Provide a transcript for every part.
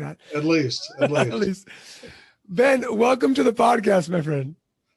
that. At least. At least. Ben, welcome to the podcast, my friend.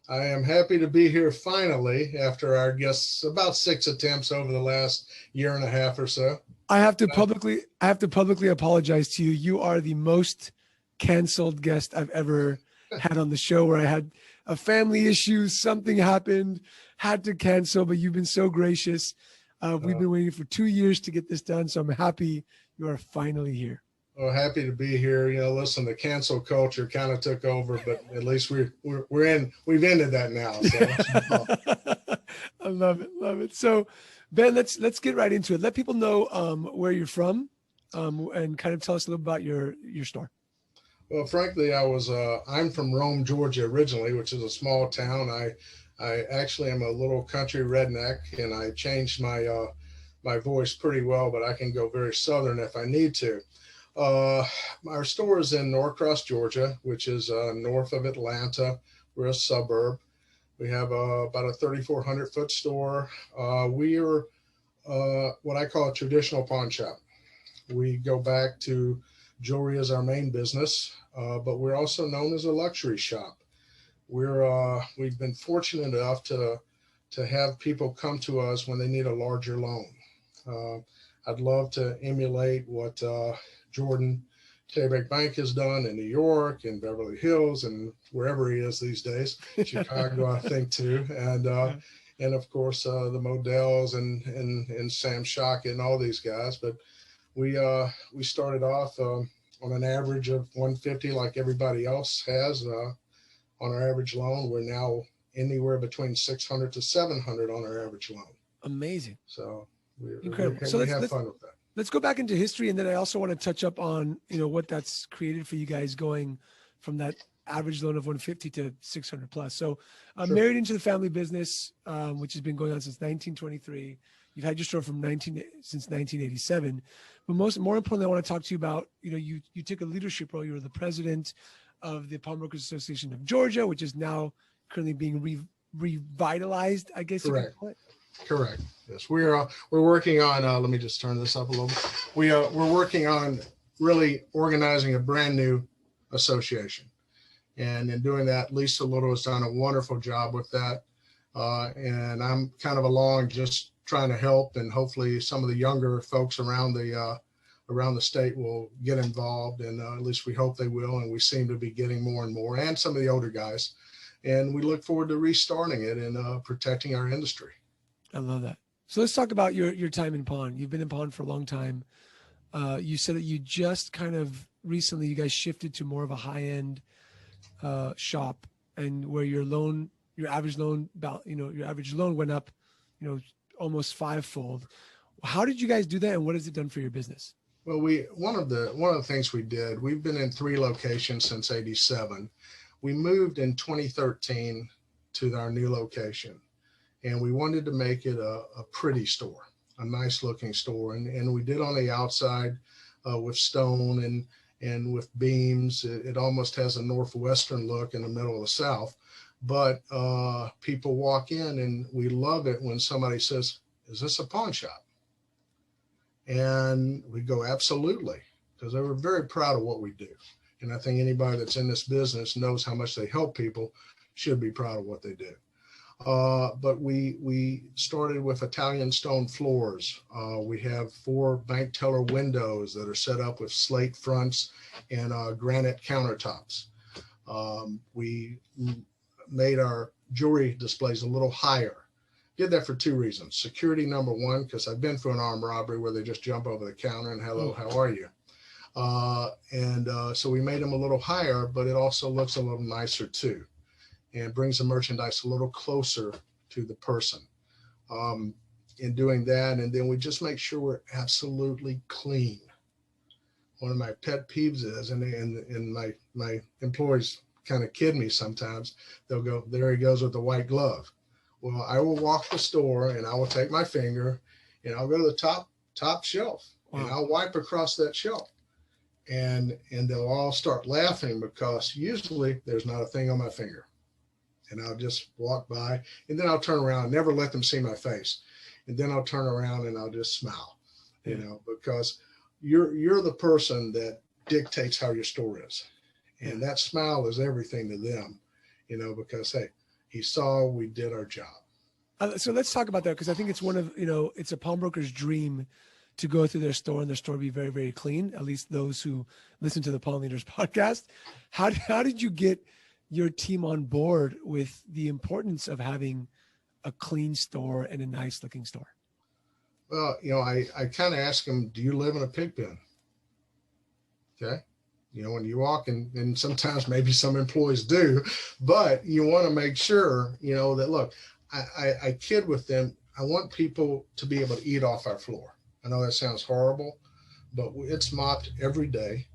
I am happy to be here finally after our guests about 6 attempts over the last year and a half or so. I have to publicly apologize to you. You are the most canceled guest I've ever had on the show, where I had a family issue, something happened, had to cancel, but you've been so gracious. We've been waiting for 2 years to get this done, so I'm happy you are finally here. Well, happy to be here. Listen, the cancel culture kind of took over, but at least we've ended that now. So. I love it. So, Ben, let's get right into it. Let people know where you're from, and kind of tell us a little about your store. Well, frankly, I'm from Rome, Georgia originally, which is a small town. I actually am a little country redneck, and I changed my voice pretty well, but I can go very southern if I need to. Our store is in Norcross, Georgia, which is north of Atlanta. We're a suburb. We have about a 3,400 foot store. We are what I call a traditional pawn shop. We go back to jewelry as our main business, but we're also known as a luxury shop. We've been fortunate enough to have people come to us when they need a larger loan. I'd love to emulate what Jordan K-Bank Bank has done in New York and Beverly Hills and wherever he is these days, Chicago, I think too. And of course, the Models and Sam Shockett and all these guys. But we started off on an average of 150 like everybody else has on our average loan. We're now anywhere between 600 to 700 on our average loan. Amazing. So incredible. So we have fun with that. Let's go back into history, and then I also want to touch up on what that's created for you guys, going from that average loan of 150 to 600 plus. So Sure. Married into the family business, which has been going on since 1923. You've had your store since 1987. But more importantly, I want to talk to you about, you took a leadership role. You were the president of the Pawnbrokers Association of Georgia, which is now currently being revitalized, I guess. Correct. You could call it. Correct. Yes, we're working on. Let me just turn this up a little bit. We're working on really organizing a brand new association, and in doing that, Lisa Little has done a wonderful job with that. And I'm kind of along just trying to help, and hopefully some of the younger folks around the state will get involved, and at least we hope they will. And we seem to be getting more and more, and some of the older guys. And we look forward to restarting it and protecting our industry. I love that. So let's talk about your time in pawn. You've been in pawn for a long time. You said that you just kind of recently, you guys shifted to more of a high-end shop, and where your average loan went up, almost fivefold. How did you guys do that, and what has it done for your business? Well, one of the things we did, we've been in 3 locations since '87. We moved in 2013 to our new location. And we wanted to make it a pretty store, a nice looking store. And we did on the outside with stone and with beams. It almost has a Northwestern look in the middle of the South. But people walk in, and we love it when somebody says, "Is this a pawn shop?" And we go, "Absolutely," because they were very proud of what we do. And I think anybody that's in this business knows how much they help people, should be proud of what they do. But we started with Italian stone floors. We have 4 bank teller windows that are set up with slate fronts and granite countertops. We made our jewelry displays a little higher. Did that for 2 reasons. Security, number 1, because I've been through an armed robbery where they just jump over the counter and hello, how are you? So we made them a little higher, but it also looks a little nicer too, and brings the merchandise a little closer to the person in doing that. And then we just make sure we're absolutely clean. One of my pet peeves is, and my employees kind of kid me sometimes, they'll go, "There he goes with the white glove." Well, I will walk the store, and I will take my finger and I'll go to the top shelf. Wow. And I'll wipe across that shelf. And they'll all start laughing, because usually there's not a thing on my finger. And I'll just walk by, and then I'll turn around, never let them see my face. And then I'll turn around and I'll just smile, because you're the person that dictates how your store is. And that smile is everything to them, because, hey, he saw we did our job. So let's talk about that, because I think it's one of, it's a pawnbroker's dream to go through their store and their store be very, very clean, at least those who listen to the Pawn Leaders podcast. How did you get your team on board with the importance of having a clean store and a nice looking store? Well, I kind of ask them, do you live in a pig pen? Okay. When you walk in, and sometimes maybe some employees do, but you want to make sure, that, look, I kid with them. I want people to be able to eat off our floor. I know that sounds horrible, but it's mopped every day.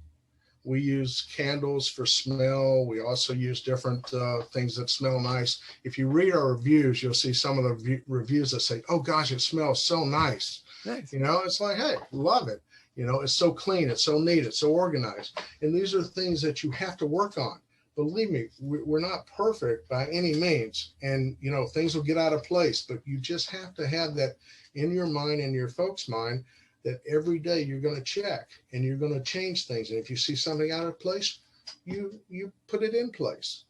We use candles for smell. We also use different things that smell nice. If you read our reviews, you'll see some of the reviews that say, oh gosh, it smells so nice. Nice. It's like, hey, love it. It's so clean, it's so neat, it's so organized. And these are things that you have to work on. Believe me, we're not perfect by any means. And, things will get out of place, but you just have to have that in your mind and your folks' mind that every day you're going to check and you're going to change things. And if you see something out of place, you put it in place.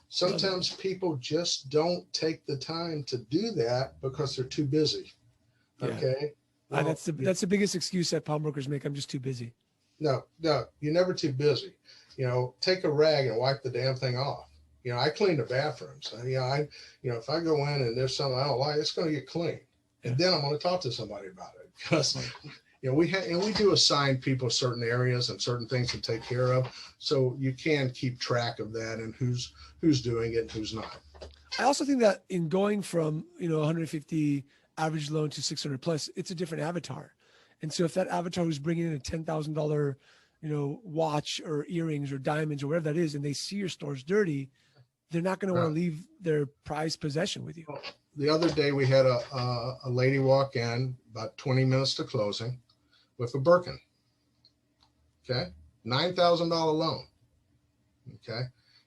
Sometimes people just don't take the time to do that because they're too busy. Okay. Well, that's the biggest excuse that pawnbrokers make. I'm just too busy. No, you're never too busy. Take a rag and wipe the damn thing off. I clean the bathrooms. If I go in and there's something I don't like, it's going to get clean. And then I'm going to talk to somebody about it, because, we do assign people certain areas and certain things to take care of. So you can keep track of that and who's doing it and who's not. I also think that in going from, 150 average loan to 600 plus, it's a different avatar. And so if that avatar who's bringing in a $10,000, watch or earrings or diamonds or whatever that is, and they see your store's dirty, they're not going to want to leave their prized possession with you. The other day we had a lady walk in about 20 minutes to closing with a Birkin. Okay. $9,000 loan. Okay.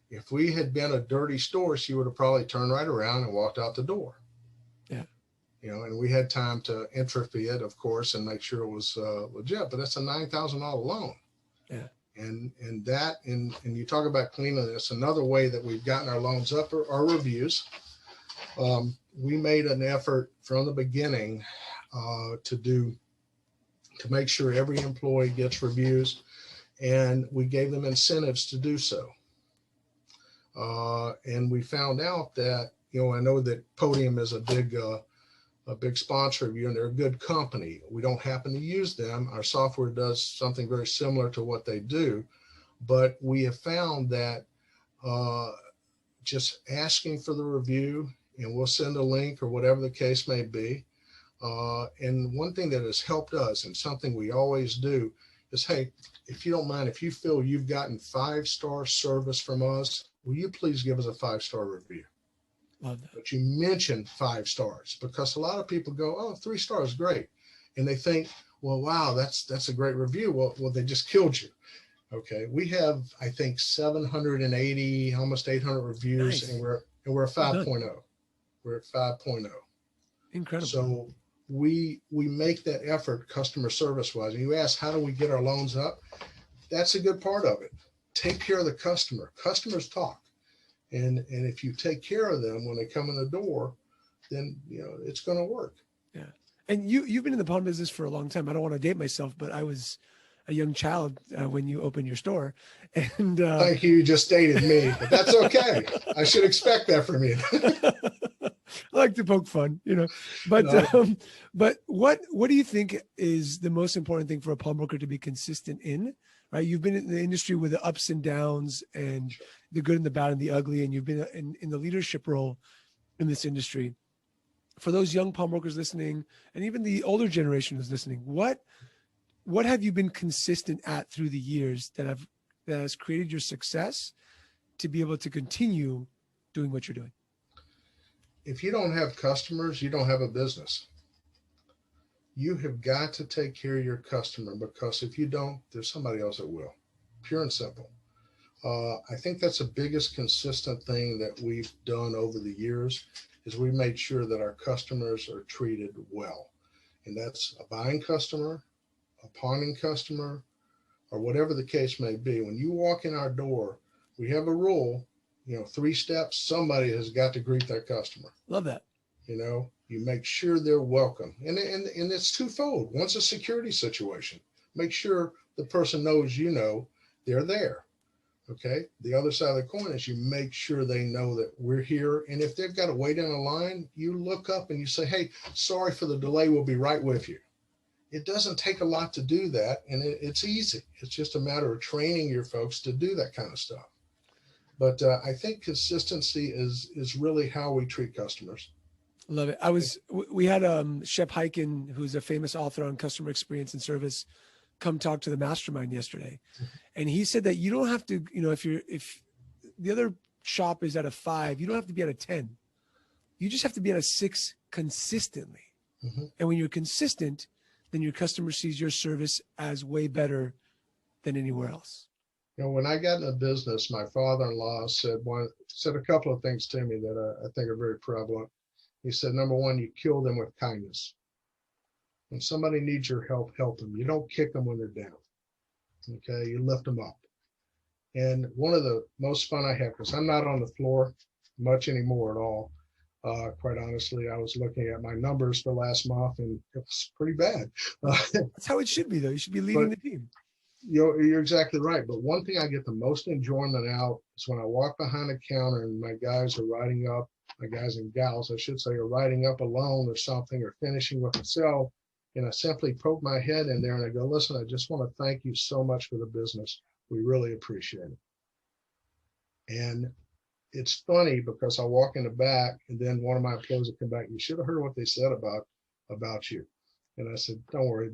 If we had been a dirty store, she would have probably turned right around and walked out the door. Yeah. And we had time to entropy it, of course, and make sure it was legit, but that's a $9,000 loan. Yeah. And you talk about cleanliness. Another way that we've gotten our loans up are our reviews. We made an effort from the beginning to make sure every employee gets reviews, and we gave them incentives to do so. And we found out that, I know that Podium is a big sponsor of you, and they're a good company. We don't happen to use them. Our software does something very similar to what they do, but we have found that just asking for the review, and we'll send a link or whatever the case may be. And one thing that has helped us, and something we always do, is, hey, if you don't mind, if you feel you've gotten 5-star service from us, will you please give us a 5-star review? Love that. But you mention 5 stars, because a lot of people go, oh, 3 stars, great. And they think, well, wow, that's a great review. Well, they just killed you. Okay. We have, I think, 780, almost 800 reviews, nice. and we're a 5.0. We're at 5.0. Incredible. So we make that effort customer service wise. And you ask, how do we get our loans up? That's a good part of it. Take care of the customer. Customers talk. And if you take care of them when they come in the door, then, it's going to work. Yeah. And you've been in the pawn business for a long time. I don't want to date myself, but I was a young child when you opened your store. And thank you. You just dated me, but that's okay. I should expect that from you. I like to poke fun, but no. But what do you think is the most important thing for a pawnbroker to be consistent in? Right, you've been in the industry with the ups and downs and the good and the bad and the ugly, and you've been in the leadership role in this industry. For those young pawnbrokers listening, and even the older generation who's listening, what have you been consistent at through the years that has created your success to be able to continue doing what you're doing? If you don't have customers, you don't have a business. You have got to take care of your customer, because if you don't, there's somebody else that will. Pure and simple. I think that's the biggest consistent thing that we've done over the years, is we made sure that our customers are treated well. And that's a buying customer, a pawning customer, or whatever the case may be. When you walk in our door, we have a rule, 3 steps, somebody has got to greet that customer. Love that. You make sure they're welcome. And it's twofold. One's a security situation. Make sure the person knows they're there. Okay. The other side of the coin is you make sure they know that we're here. And if they've got to wait in a line, you look up and you say, hey, sorry for the delay. We'll be right with you. It doesn't take a lot to do that. And it's easy. It's just a matter of training your folks to do that kind of stuff. But I think consistency is really how we treat customers. Love it. We had Shep Hyken, who's a famous author on customer experience and service, come talk to the mastermind yesterday. And he said that you don't have to, if the other shop is at a 5, you don't have to be at a 10. You just have to be at a 6 consistently. And when you're consistent, then your customer sees your service as way better than anywhere else. When I got into business, my father-in-law said a couple of things to me that I think are very prevalent. He said, number one, you kill them with kindness. When somebody needs your help, help them. You don't kick them when they're down. Okay, you lift them up. And one of the most fun I have, because I'm not on the floor much anymore at all. Quite honestly, I was looking at my numbers for last month, and it was pretty bad. That's how it should be, though. You should be leading the team. You're exactly right. But one thing I get the most enjoyment out is when I walk behind the counter and my guys and gals, I should say, are writing up a loan or something or finishing with a sale. And I simply poke my head in there and I go, listen, I just want to thank you so much for the business. We really appreciate it. And it's funny because I walk in the back and then one of my employees will come back. You should have heard what they said about you. And I said, don't worry.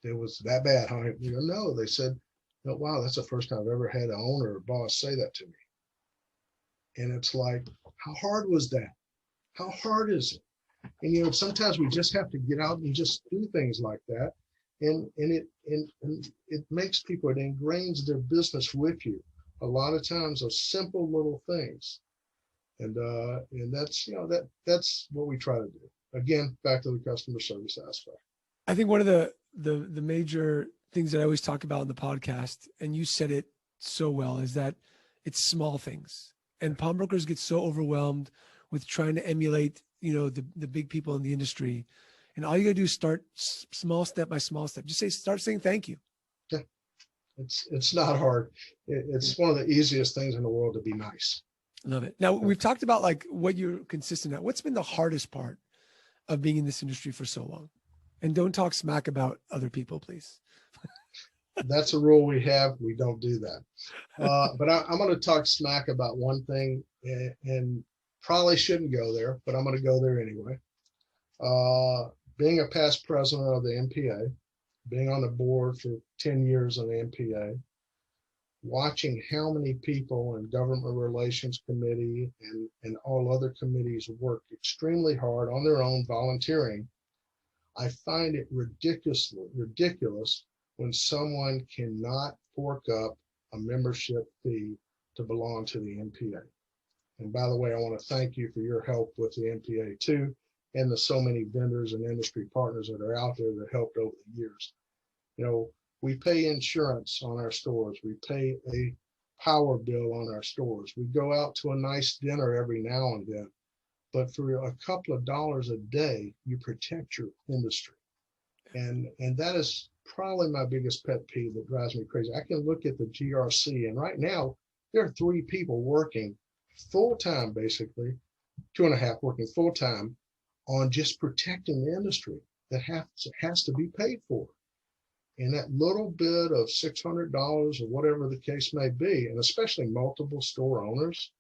It was that bad, huh? No, they said, oh, wow, that's the first time I've ever had an owner or boss say that to me. And it's like, how hard was that? How hard is it? And sometimes we just have to get out and just do things like that. And it makes people, it ingrains their business with you. A lot of times those simple little things. And that's, that's what we try to do. Again, back to the customer service aspect. I think one of the major things that I always talk about in the podcast, and you said it so well, is that it's small things. And pawnbrokers get so overwhelmed with trying to emulate, the big people in the industry. And all you gotta do is start small step by small step. Just start saying thank you. Yeah, it's not hard. It's one of the easiest things in the world to be nice. Love it. Now we've talked about like what you're consistent at. What's been the hardest part of being in this industry for so long? And don't talk smack about other people, please. That's a rule we have. We don't do that. But I'm going to talk smack about one thing and probably shouldn't go there, but I'm going to go there anyway. Being a past president of the MPA, being on the board for 10 years on the MPA, watching how many people in government relations committee and all other committees work extremely hard on their own volunteering, I find it ridiculous when someone cannot fork up a membership fee to belong to the MPA. And by the way, I want to thank you for your help with the MPA too, and the so many vendors and industry partners that are out there that helped over the years. We pay insurance on our stores. We pay a power bill on our stores. We go out to a nice dinner every now and then. But for a couple of dollars a day, you protect your industry. And that is probably my biggest pet peeve that drives me crazy. I can look at the GRC, and right now there are 3 people working full-time, basically, 2.5 working full-time on just protecting the industry that has to be paid for. And that little bit of $600 or whatever the case may be, and especially multiple store owners,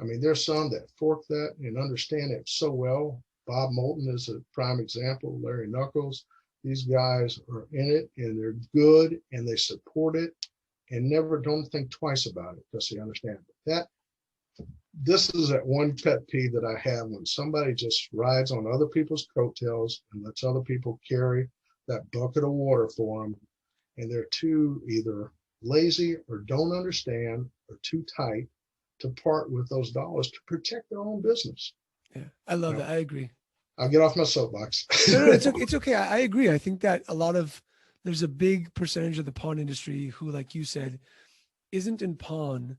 I mean, there's some that fork that and understand it so well. Bob Moulton is a prime example, Larry Knuckles. These guys are in it and they're good and they support it and never don't think twice about it because they understand it. This is that one pet peeve that I have when somebody just rides on other people's coattails and lets other people carry that bucket of water for them. And they're too either lazy or don't understand or too tight to part with those dollars to protect their own business. Yeah, I love that. I agree. I'll get off my soapbox. No, it's okay. I agree. I think that a lot of there's a big percentage of the pawn industry who, like you said, isn't in pawn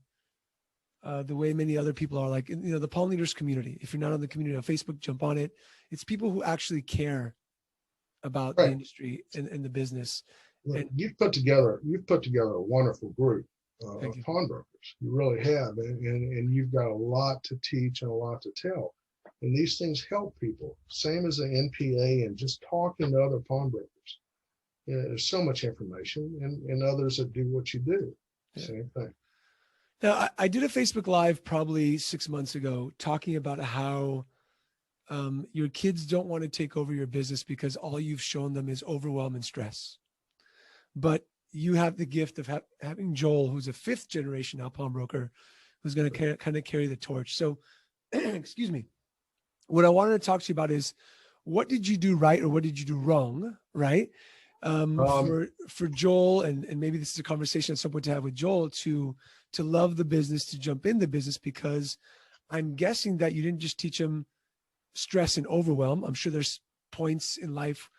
the way many other people are. Like, the pawn leaders community. If you're not on the community on Facebook, jump on it. It's people who actually care about the Right. industry and the business. Look, And you've put together a wonderful group thank of you. pawnbrokers. You really have, and you've got a lot to teach and a lot to tell. And these things help people. Same as the NPA and just talking to other pawnbrokers. There's so much information, and others that do what you do. Yeah. Same thing. Now, I did a Facebook Live probably 6 months ago talking about how your kids don't want to take over your business because all you've shown them is overwhelm and stress. But you have the gift of having Joel, who's a fifth generation now pawnbroker, who's going to kind of carry the torch. So, excuse me. What I wanted to talk to you about is, what did you do right or what did you do wrong, right? For Joel, and maybe this is a conversation at some point to have with Joel, to love the business, to jump in the business, because I'm guessing that you didn't just teach him stress and overwhelm. I'm sure there's points in life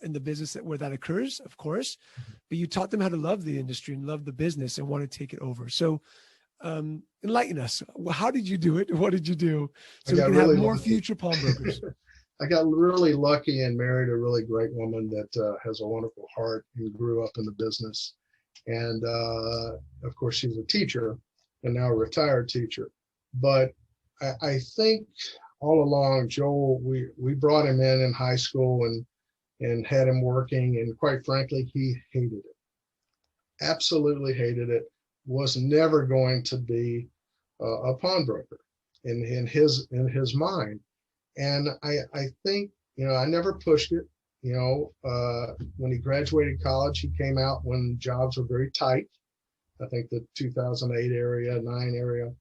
in the business where that occurs, of course, but you taught them how to love the industry and love the business and want to take it over. So enlighten us. How did you do it? What did you do so we can have more future pawnbrokers? I got really lucky and married a really great woman that has a wonderful heart and grew up in the business. And of course, she's a teacher and now a retired teacher. But I think all along, Joel, we brought him in high school and had him working. And quite frankly, he hated it. Absolutely hated it. Was never going to be a pawnbroker in his mind. And I think, I never pushed it. When he graduated college, he came out when jobs were very tight. I think the 2008 9 area.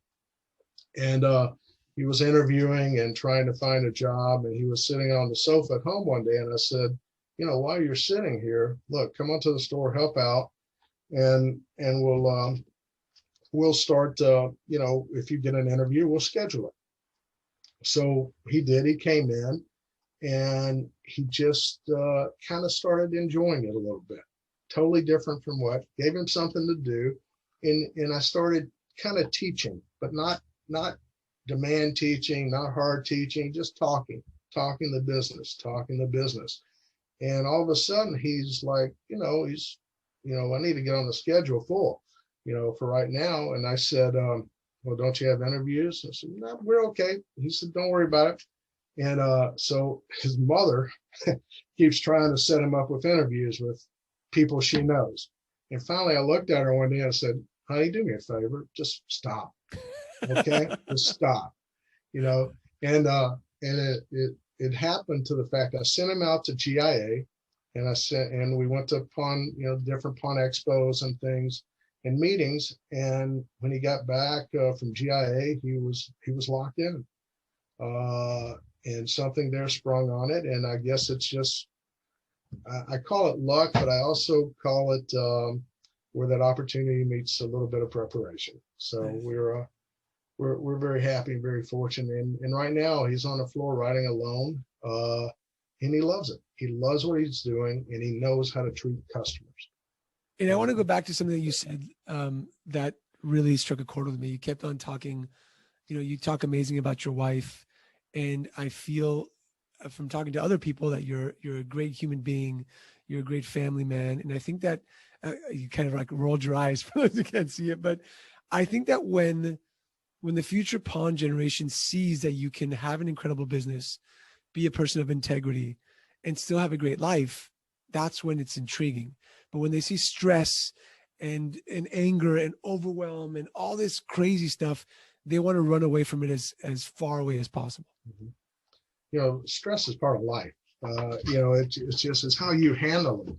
And he was interviewing and trying to find a job. And he was sitting on the sofa at home one day. And I said, while you're sitting here, look, come onto the store, help out. And we'll start, if you get an interview, we'll schedule it. So he did. He came in and he just kind of started enjoying it a little bit. Totally different from what gave him something to do. And I started kind of teaching, but not demand teaching, not hard teaching, just talking the business. And all of a sudden he's like, I need to get on the schedule full, for right now. And I said, well, don't you have interviews? I said, no, we're okay. He said, don't worry about it. And so his mother keeps trying to set him up with interviews with people she knows. And finally, I looked at her one day and I said, honey, do me a favor. Just stop. Okay? Just stop. And it happened to the fact I sent him out to GIA and we went to pawn, different pawn expos and things and meetings. And when he got back from GIA, he was locked in. And something there sprung on it. And I guess it's just, I call it luck, but I also call it where that opportunity meets a little bit of preparation. So Nice. we're very happy and very fortunate. And right now he's on the floor writing a loan, and he loves it. He loves what he's doing, and he knows how to treat customers. And I want to go back to something that you said that really struck a chord with me. You kept on talking, you talk amazing about your wife. And I feel from talking to other people that you're a great human being. You're a great family man. And I think that you kind of like rolled your eyes for those who can't see it. But I think that when the future pawn generation sees that you can have an incredible business, be a person of integrity, and still have a great life, that's when it's intriguing. But when they see stress and anger and overwhelm and all this crazy stuff, they want to run away from it as far away as possible. Mm-hmm. Stress is part of life. It's how you handle it.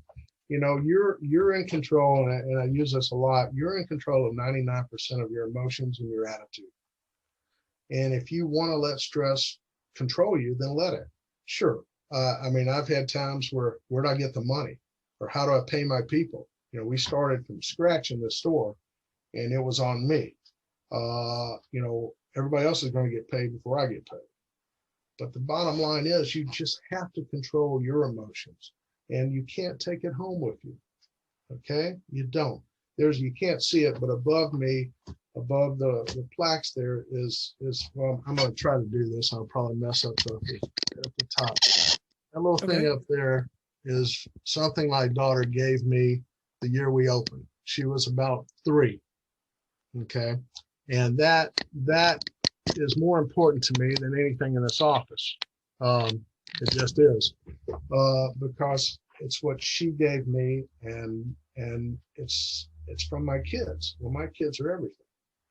You're in control, and I use this a lot. You're in control of 99% of your emotions and your attitude. And if you want to let stress control you, then let it. Sure. I've had times where do I get the money, or how do I pay my people? We started from scratch in the store, and it was on me. Everybody else is going to get paid before I get paid. But the bottom line is you just have to control your emotions and you can't take it home with you. Okay, you don't. You can't see it, but above me, above the plaques there is well, I'm going to try to do this. I'll probably mess up at the top. That little thing up there is something my daughter gave me the year we opened. She was about 3. Okay, and that is more important to me than anything in this office. It just is, because it's what she gave me, and it's from my kids. Well, my kids are everything.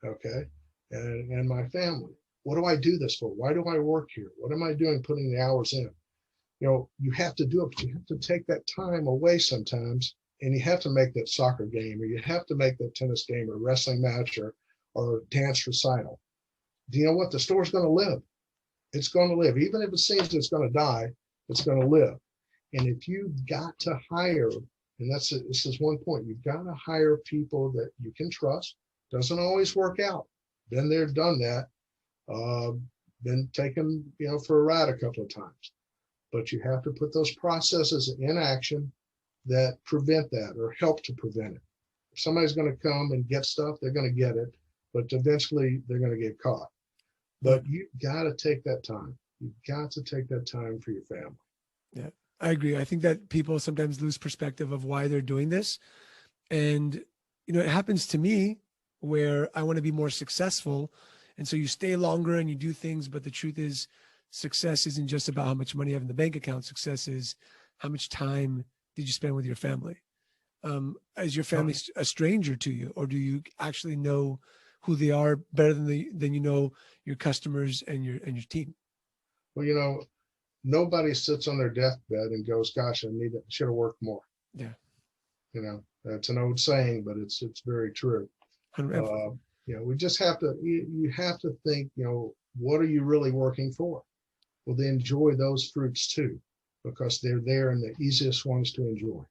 Okay, and my family. What do I do this for? Why do I work here? What am I doing putting the hours in? You know, you have to do it, but you have to take that time away sometimes, and you have to make that soccer game, or you have to make that tennis game, or wrestling match, or dance recital. Do you know what? The store's going to live. It's going to live. Even if it seems it's going to die, it's going to live. And if you've got to hire, and this is one point, you've got to hire people that you can trust. Doesn't always work out. Been there, done that. Been taken, for a ride a couple of times. But you have to put those processes in action that prevent that or help to prevent it. If somebody's going to come and get stuff, they're going to get it, but eventually they're going to get caught. But you've got to take that time. You've got to take that time for your family. Yeah, I agree. I think that people sometimes lose perspective of why they're doing this. And, it happens to me where I want to be more successful. And so you stay longer and you do things, but the truth is success isn't just about how much money you have in the bank account. Success is how much time did you spend with your family? Is your family a stranger to you, or do you actually know who they are better than you know your customers and your team? Well, nobody sits on their deathbed and goes, "Gosh, should have worked more." Yeah. That's an old saying, but it's very true. We just have to. You have to think. What are you really working for? Well, they enjoy those fruits too, because they're there and the easiest ones to enjoy.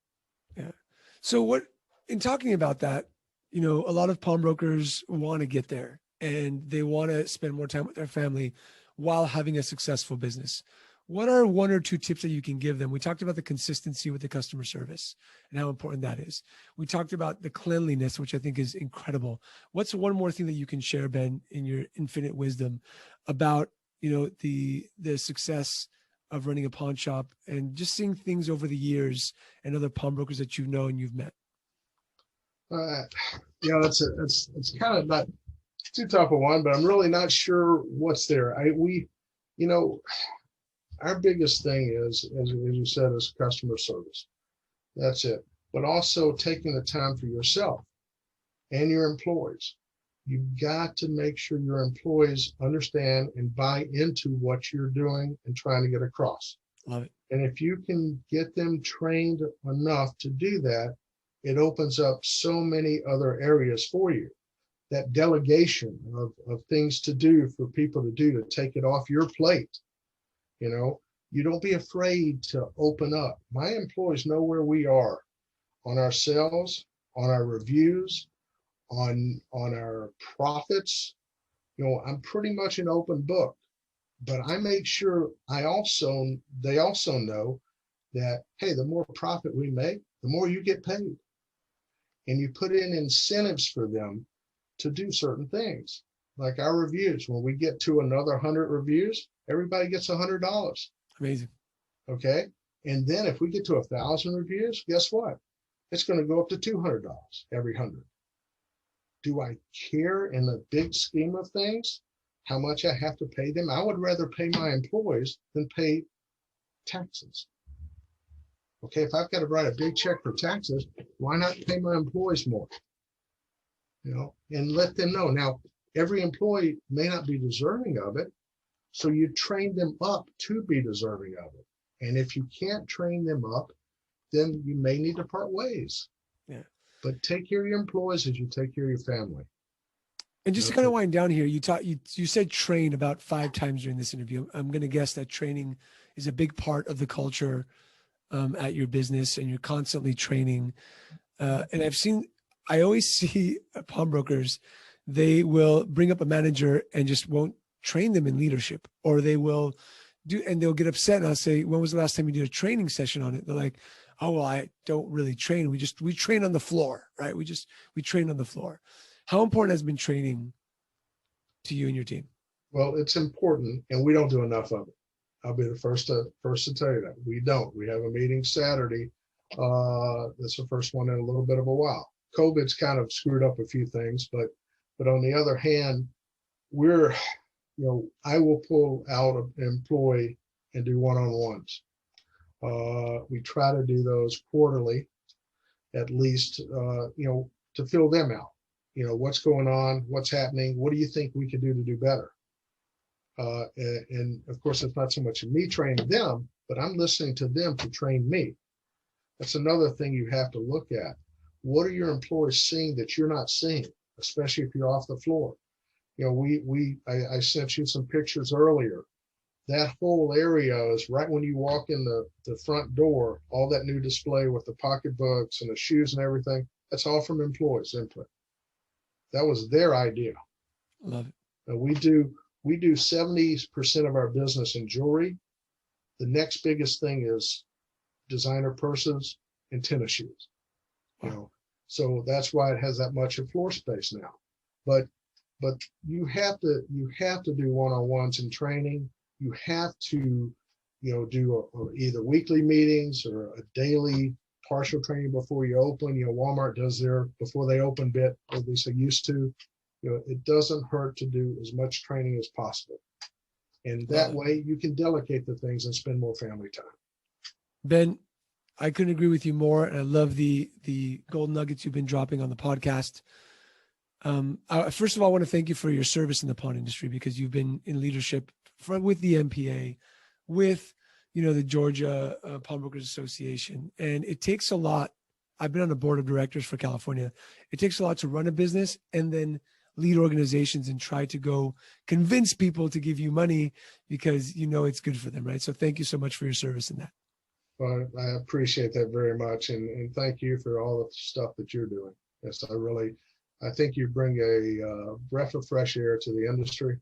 Yeah. So in talking about that, a lot of pawnbrokers want to get there and they want to spend more time with their family while having a successful business. What are 1 or 2 tips that you can give them? We talked about the consistency with the customer service and how important that is. We talked about the cleanliness, which I think is incredible. What's one more thing that you can share, Ben, in your infinite wisdom about, the success of running a pawn shop and just seeing things over the years and other pawnbrokers that you know and you've met? It's kind of not too tough a one, but I'm really not sure what's there. Our biggest thing is, as you said, is customer service. That's it. But also taking the time for yourself and your employees. You've got to make sure your employees understand and buy into what you're doing and trying to get across. Love it. And if you can get them trained enough to do that, it opens up so many other areas for you. That delegation of things to do for people to do, to take it off your plate. You don't be afraid to open up. My employees know where we are on our sales, on our reviews, on our profits. I'm pretty much an open book, but I make sure they also know that, hey, the more profit we make, the more you get paid. And you put in incentives for them to do certain things, like our reviews. When we get to another 100 reviews, everybody gets $100. Amazing. Okay. And then if we get to 1,000 reviews, guess what? It's going to go up to $200 every 100. Do I care in the big scheme of things how much I have to pay them? I would rather pay my employees than pay taxes. Okay. If I've got to write a big check for taxes, why not pay my employees more? And let them know. Now, every employee may not be deserving of it. So you train them up to be deserving of it. And if you can't train them up, then you may need to part ways. Yeah. But take care of your employees as you take care of your family. And just to kind of wind down here, you said train about 5 times during this interview. I'm going to guess that training is a big part of the culture at your business, and you're constantly training. And I always see pawnbrokers, they will bring up a manager and just won't train them in leadership, or they will they'll get upset and I'll say, when was the last time you did a training session on it? They're like, oh, well, I don't really train. We train on the floor, right? We train on the floor. How important has been training to you and your team? Well, it's important, and we don't do enough of it. I'll be the first to tell you that we don't. We have a meeting Saturday. That's the first one in a little bit of a while. COVID's kind of screwed up a few things, but on the other hand, I will pull out an employee and do one-on-ones. We try to do those quarterly, at least, to fill them out. What's going on, what's happening, what do you think we could do to do better? And of course, it's not so much me training them, but I'm listening to them to train me. That's another thing you have to look at. What are your employees seeing that you're not seeing, especially if you're off the floor? I sent you some pictures earlier. That whole area is right when you walk in the front door, all that new display with the pocketbooks and the shoes and everything, that's all from employees' input. That was their idea. Love it. And we do 70% of our business in jewelry. The next biggest thing is designer purses and tennis shoes. So that's why it has that much of floor space now. But you have to do one-on-ones in training. You have to do either weekly meetings or a daily partial training before you open. Walmart does their before they open bit, or at least they used to. It doesn't hurt to do as much training as possible. And that way you can delegate the things and spend more family time. Ben, I couldn't agree with you more. And I love the gold nuggets you've been dropping on the podcast. First of all, I want to thank you for your service in the pawn industry, because you've been in leadership with the MPA, with the Georgia Pawnbrokers Association, and it takes a lot. I've been on the board of directors for California. It takes a lot to run a business and then lead organizations and try to go convince people to give you money because it's good for them, right? So thank you so much for your service in that. Well, I appreciate that very much, and thank you for all the stuff that you're doing. Yes, I think you bring a breath of fresh air to the industry,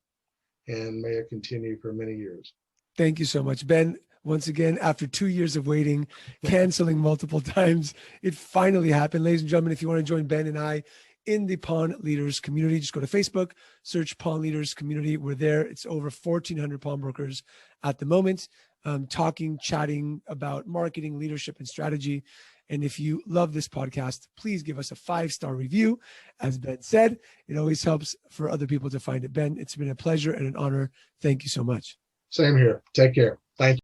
and may it continue for many years. Thank you so much, Ben. Once again, after 2 years of waiting, canceling multiple times, it finally happened. Ladies and gentlemen, if you want to join Ben and I in the Pawn Leaders community, just go to Facebook, search Pawn Leaders community. We're there. It's over 1,400 pawnbrokers at the moment, chatting about marketing, leadership, and strategy. And if you love this podcast, please give us a 5-star review. As Ben said, it always helps for other people to find it. Ben, it's been a pleasure and an honor. Thank you so much. Same here. Take care. Thank you.